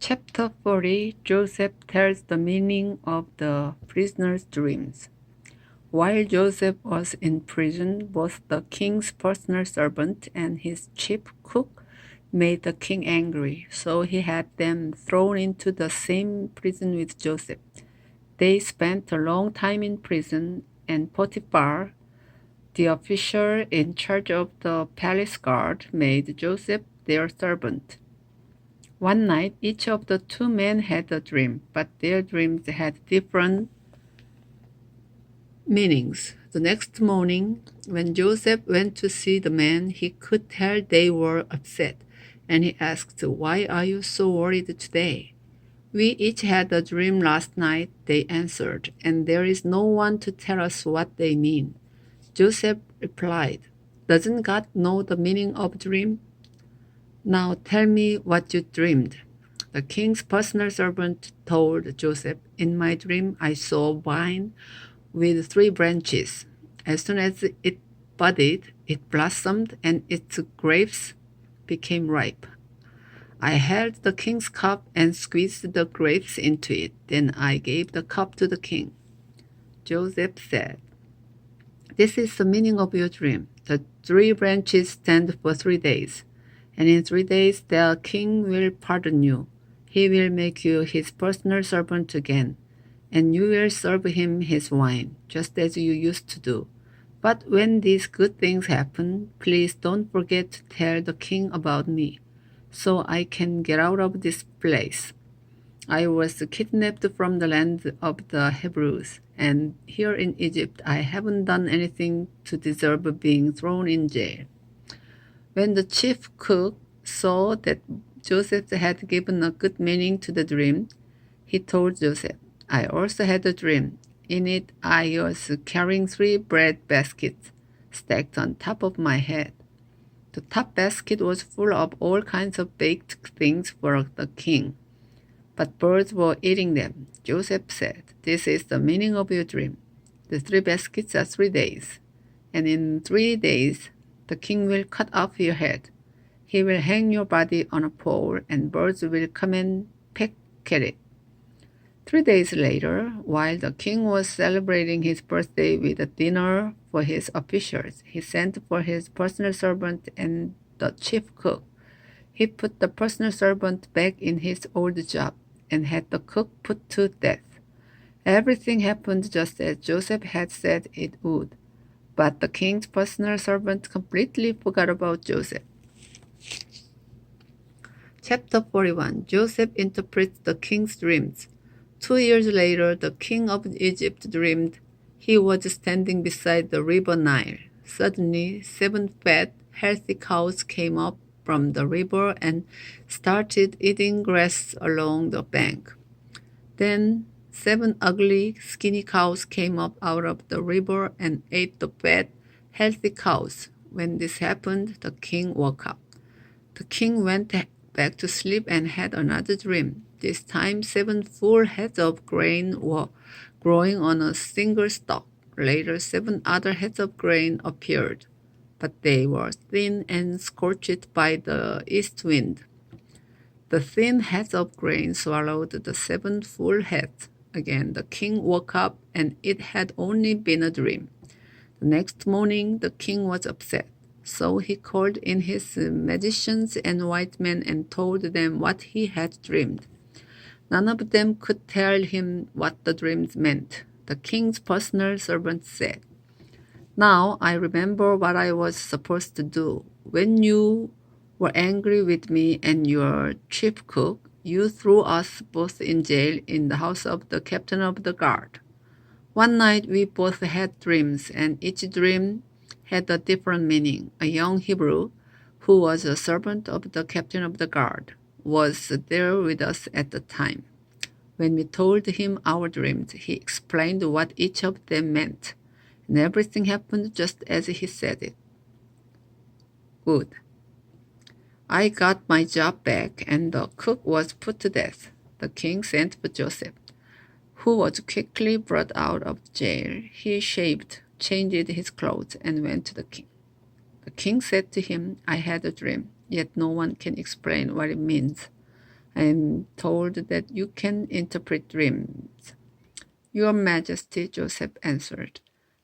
Chapter 40 Joseph tells the meaning of the prisoner's dreams. While Joseph was in prison, both the king's personal servant and his chief cook made the king angry, so he had them thrown into the same prison with Joseph. They spent a long time in prison, and Potiphar, the official in charge of the palace guard, made Joseph their servant. One night, each of the two men had a dream, but their dreams had different meanings. The next morning, when Joseph went to see the men, he could tell they were upset, and he asked, "Why are you so worried today?" "We each had a dream last night," they answered, "and there is no one to tell us what they mean." Joseph replied, "Doesn't God know the meaning of dream? Now tell me what you dreamed." The king's personal servant told Joseph, "In my dream I saw wine with three branches. As soon as it budded, it blossomed, and its grapes became ripe. I held the king's cup and squeezed the grapes into it. Then I gave the cup to the king." Joseph said, "This is the meaning of your dream. The three branches stand for 3 days, and in 3 days the king will pardon you. He will make you his personal servant again, and you will serve him his wine, just as you used to do. But when these good things happen, please don't forget to tell the king about me, so I can get out of this place. I was kidnapped from the land of the Hebrews, and here in Egypt I haven't done anything to deserve being thrown in jail." When the chief cook saw that Joseph had given a good meaning to the dream, he told Joseph, "I also had a dream. In it I was carrying 3 bread baskets stacked on top of my head. The top basket was full of all kinds of baked things for the king, but birds were eating them." Joseph said, "This is the meaning of your dream. The 3 baskets are 3 days, and in 3 days the king will cut off your head. He will hang your body on a pole, and birds will come and peck at it." 3 days later, while the king was celebrating his birthday with a dinner for his officials, he sent for his personal servant and the chief cook. He put the personal servant back in his old job and had the cook put to death. Everything happened just as Joseph had said it would, but the king's personal servant completely forgot about Joseph. Chapter 41 Joseph interprets the king's dreams. 2 years later, the king of Egypt dreamed he was standing beside the river Nile. Suddenly, 7 fat, healthy cows came up from the river and started eating grass along the bank. Then 7 ugly, skinny cows came up out of the river and ate the fat, healthy cows. When this happened, the king woke up. The king went back to sleep and had another dream. This time, 7 full heads of grain were growing on a single stalk. Later, 7 other heads of grain appeared, but they were thin and scorched by the east wind. The thin heads of grain swallowed the 7 full heads. Again, the king woke up, and it had only been a dream. The next morning, the king was upset. So he called in his magicians and white men and told them what he had dreamed. None of them could tell him what the dreams meant. The king's personal servant said, "Now I remember what I was supposed to do. When you were angry with me and your chief cook, you threw us both in jail in the house of the captain of the guard. One night we both had dreams, and each dream had a different meaning. A young Hebrew, who was a servant of the captain of the guard, was there with us at the time. When we told him our dreams, he explained what each of them meant, and everything happened just as he said it." Good. I got my job back, and the cook was put to death. The king sent for Joseph, who was quickly brought out of jail. He shaved, changed his clothes, and went to the king. The king said to him, "I had a dream, yet no one can explain what it means. I am told that you can interpret dreams. Your Majesty, Joseph answered.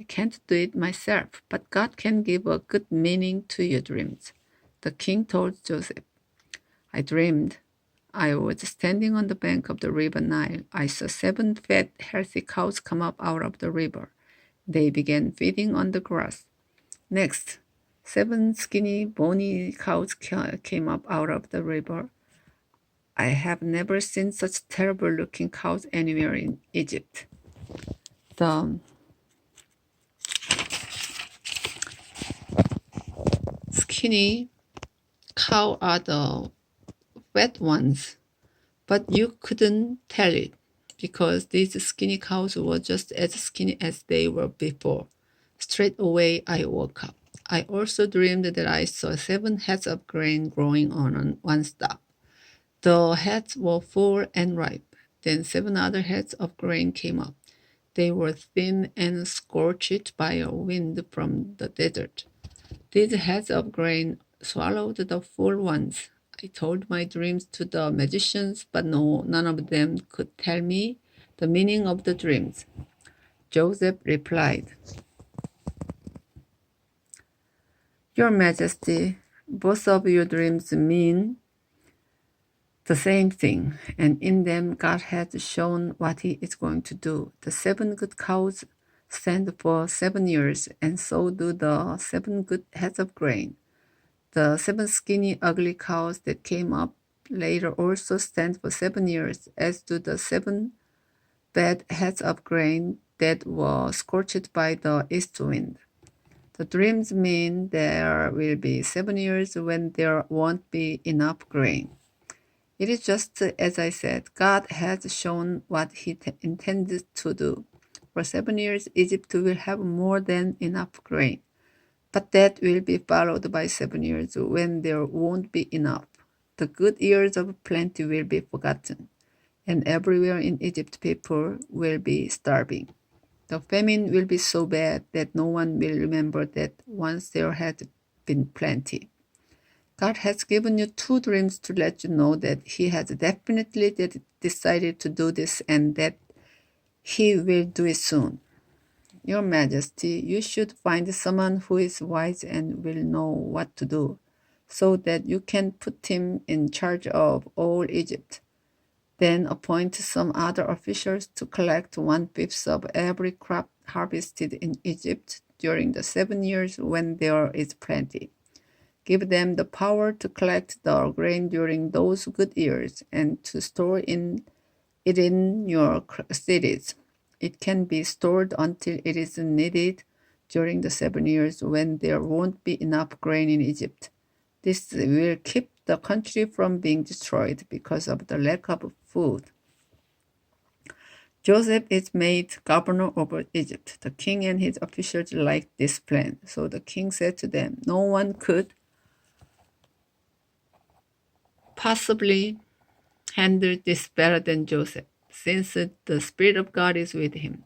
I can't do it myself, but God can give a good meaning to your dreams. The king told Joseph, I dreamed. I was standing on the bank of the river Nile. I saw 7 fat, healthy cows come up out of the river. They began feeding on the grass. Next, 7 skinny, bony cows came up out of the river. I have never seen such terrible-looking cows anywhere in Egypt. The skinny cow are the wet ones, but you couldn't tell it because these skinny cows were just as skinny as they were before. Straight away, I woke up. I also dreamed that I saw 7 heads of grain growing on one stalk. The heads were full and ripe. Then 7 other heads of grain came up. They were thin and scorched by a wind from the desert. These heads of grain swallowed the full ones. I told my dreams to the magicians, but none of them could tell me the meaning of the dreams. Joseph replied, Your Majesty, both of your dreams mean the same thing, and in them God has shown what He is going to do. The 7 good cows stand for 7 years, and so do the 7 good heads of grain. The 7 skinny, ugly cows that came up later also stand for 7 years, as do the 7 bad heads of grain that were scorched by the east wind. The dreams mean there will be 7 years when there won't be enough grain. It is just as I said. God has shown what He intended to do. For 7 years, Egypt will have more than enough grain. But that will be followed by 7 years when there won't be enough. The good years of plenty will be forgotten, and everywhere in Egypt people will be starving. The famine will be so bad that no one will remember that once there had been plenty. God has given you 2 dreams to let you know that He has definitely decided to do this and that He will do it soon. Your Majesty, you should find someone who is wise and will know what to do, so that you can put him in charge of all Egypt. Then appoint some other officials to collect 1/5 of every crop harvested in Egypt during the 7 years when there is plenty. Give them the power to collect the grain during those good years and to store it in your cities. It can be stored until it is needed during the 7 years when there won't be enough grain in Egypt. This will keep the country from being destroyed because of the lack of food. Joseph is made governor over Egypt. The king and his officials liked this plan. So the king said to them, no one could possibly handle this better than Joseph, since the Spirit of God is with him.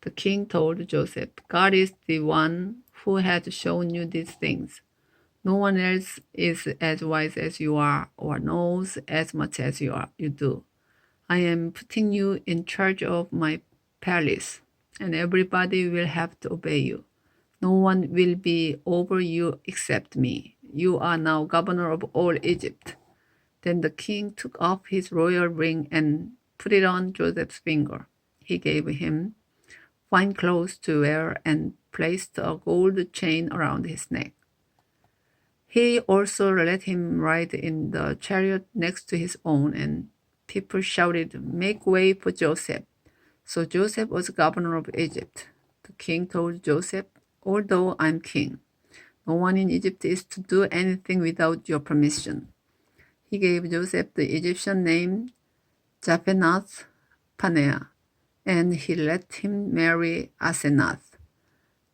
The king told Joseph, God is the one who has shown you these things. No one else is as wise as you are or knows as much as you do. I am putting you in charge of my palace, and everybody will have to obey you. No one will be over you except me. You are now governor of all Egypt. Then the king took off his royal ring and put it on Joseph's finger. He gave him fine clothes to wear and placed a gold chain around his neck. He also let him ride in the chariot next to his own, and people shouted, "Make way for Joseph." So Joseph was governor of Egypt. The king told Joseph, although I'm king, no one in Egypt is to do anything without your permission. He gave Joseph the Egyptian name Zaphenath Paneah, and he let him marry Asenath,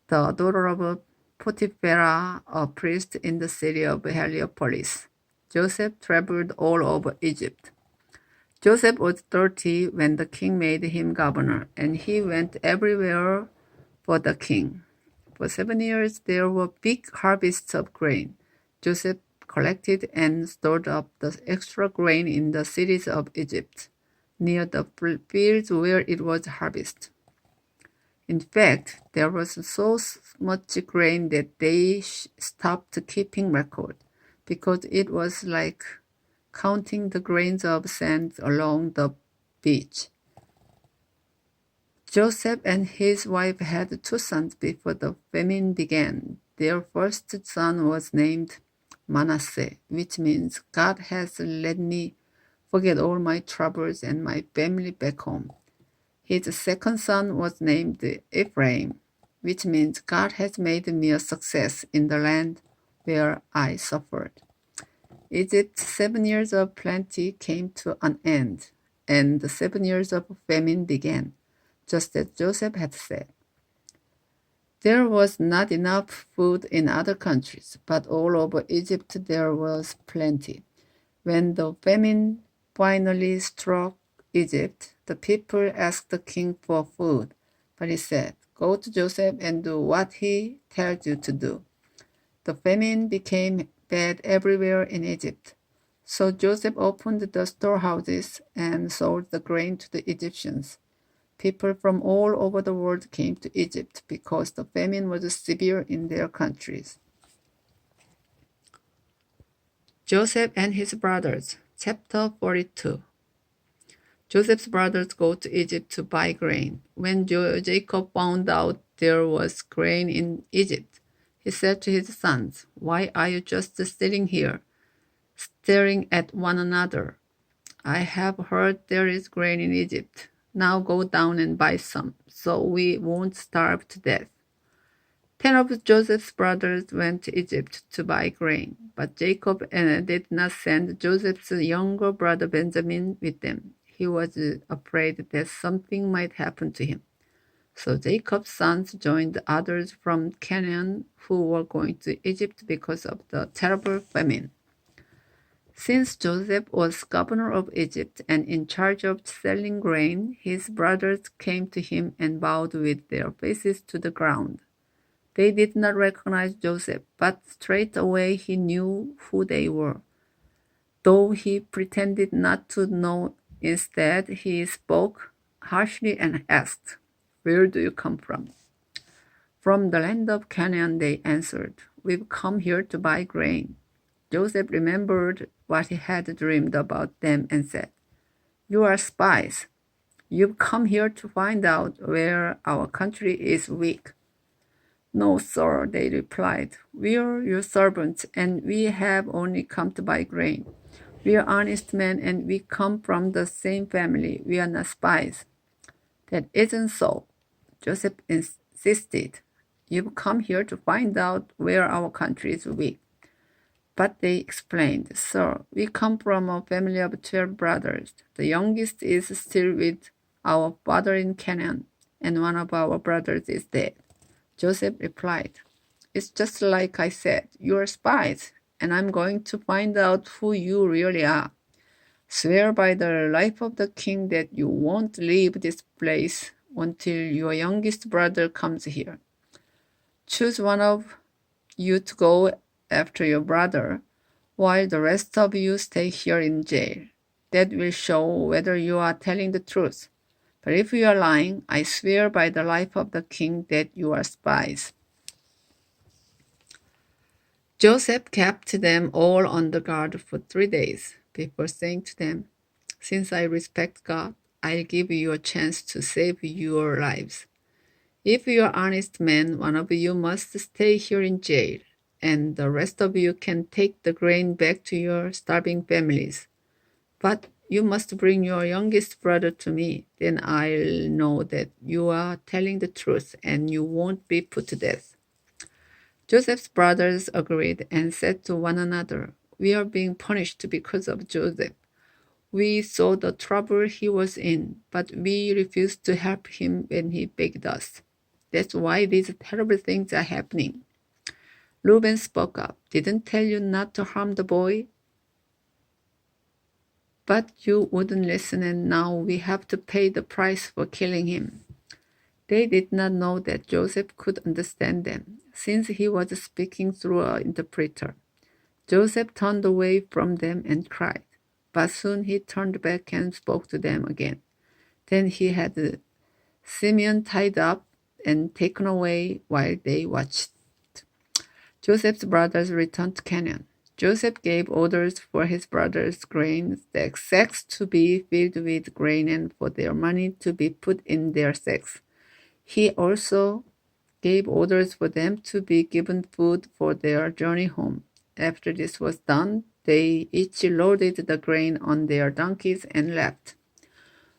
the daughter of Potipharah, a priest in the city of Heliopolis. Joseph traveled all over Egypt. Joseph was 30 when the king made him governor, and he went everywhere for the king. For 7 years there were big harvests of grain. Joseph collected and stored up the extra grain in the cities of Egypt, near the fields where it was harvested. In fact, there was so much grain that they stopped keeping record, because it was like counting the grains of sand along the beach. Joseph and his wife had two sons before the famine began. Their first son was named Manasseh, which means God has let me forget all my troubles and my family back home. His second son was named Ephraim, which means God has made me a success in the land where I suffered. Egypt's 7 years of plenty came to an end, and the 7 years of famine began, just as Joseph had said. There was not enough food in other countries, but all over Egypt there was plenty. When the famine finally struck Egypt, the people asked the king for food, but he said, "Go to Joseph and do what he tells you to do." The famine became bad everywhere in Egypt. So Joseph opened the storehouses and sold the grain to the Egyptians. People from all over the world came to Egypt because the famine was severe in their countries. Joseph and his brothers, chapter 42. Joseph's brothers go to Egypt to buy grain. When Jacob found out there was grain in Egypt, he said to his sons, "Why are you just sitting here, staring at one another? I have heard there is grain in Egypt. Now go down and buy some, so we won't starve to death." 10 of Joseph's brothers went to Egypt to buy grain, but Jacob did not send Joseph's younger brother Benjamin with them. He was afraid that something might happen to him. So Jacob's sons joined others from Canaan who were going to Egypt because of the terrible famine. Since Joseph was governor of Egypt and in charge of selling grain, his brothers came to him and bowed with their faces to the ground. They did not recognize Joseph, but straight away he knew who they were. Though he pretended not to know, instead he spoke harshly and asked, "Where do you come from?" "From the land of Canaan," they answered. "We've come here to buy grain." Joseph remembered what he had dreamed about them and said, "You are spies. You've come here to find out where our country is weak." "No, sir," they replied. "We're your servants, and we have only come to buy grain. We are honest men, and we come from the same family. We are not spies." "That isn't so," Joseph insisted. "You've come here to find out where our country is weak." But they explained, "Sir, we come from a family of 12 brothers. The youngest is still with our father in Canaan, and one of our brothers is dead." Joseph replied, "It's just like I said, you're spies, and I'm going to find out who you really are. Swear by the life of the king that you won't leave this place until your youngest brother comes here. Choose one of you to go after your brother, while the rest of you stay here in jail. That will show whether you are telling the truth. But if you are lying, I swear by the life of the king that you are spies." Joseph kept them all on the guard for 3 days before saying to them, "Since I respect God, I'll give you a chance to save your lives. If you are honest men, one of you must stay here in jail, and the rest of you can take the grain back to your starving families. But you must bring your youngest brother to me. Then I'll know that you are telling the truth and you won't be put to death." Joseph's brothers agreed and said to one another, "We are being punished because of Joseph. We saw the trouble he was in, but we refused to help him when he begged us. That's why these terrible things are happening." Reuben spoke up. "Didn't tell you not to harm the boy? But you wouldn't listen, and now we have to pay the price for killing him." They did not know that Joseph could understand them, since he was speaking through an interpreter. Joseph turned away from them and cried. But soon he turned back and spoke to them again. Then he had Simeon tied up and taken away while they watched. Joseph's brothers returned to Canaan. Joseph gave orders for his brothers' grain sacks to be filled with grain and for their money to be put in their sacks. He also gave orders for them to be given food for their journey home. After this was done, they each loaded the grain on their donkeys and left.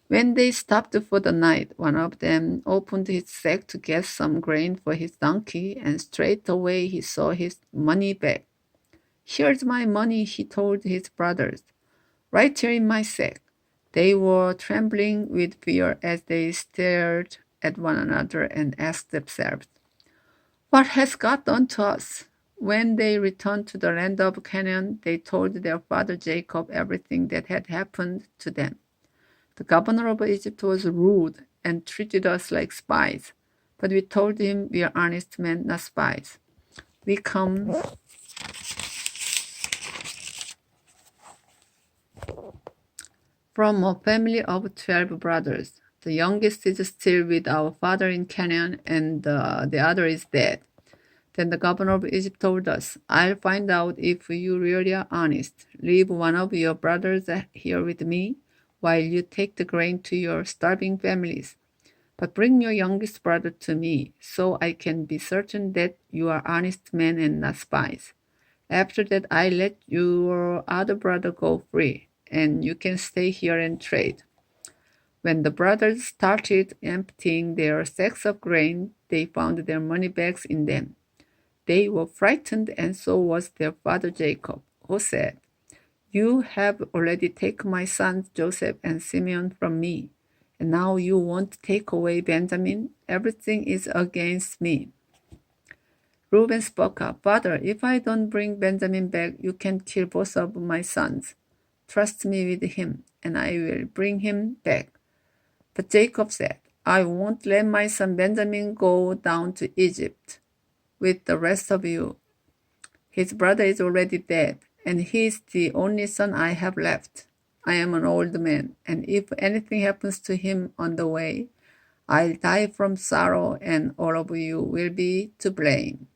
When they stopped for the night, one of them opened his sack to get some grain for his donkey, and straight away he saw his money bag. "Here's my money," he told his brothers, "right here in my sack." They were trembling with fear as they stared at one another and asked themselves, "What has God done to us?" When they returned to the land of Canaan, they told their father Jacob everything that had happened to them. "The governor of Egypt was rude and treated us like spies, but we told him we are honest men, not spies. We come from a family of 12 brothers. The youngest is still with our father in Canaan, and the other is dead." Then the governor of Egypt told us, "I'll find out if you really are honest. Leave one of your brothers here with me, while you take the grain to your starving families. But bring your youngest brother to me, so I can be certain that you are honest men and not spies. After that, I let your other brother go free, and you can stay here and trade." When the brothers started emptying their sacks of grain, they found their money bags in them. They were frightened, and so was their father Jacob, who said, "You have already taken my sons Joseph and Simeon from me, and now you won't take away Benjamin? Everything is against me." Reuben spoke up, "Father, if I don't bring Benjamin back, you can kill both of my sons. Trust me with him, and I will bring him back." But Jacob said, "I won't let my son Benjamin go down to Egypt with the rest of you. His brother is already dead, and he is the only son I have left. I am an old man, and if anything happens to him on the way, I'll die from sorrow, and all of you will be to blame."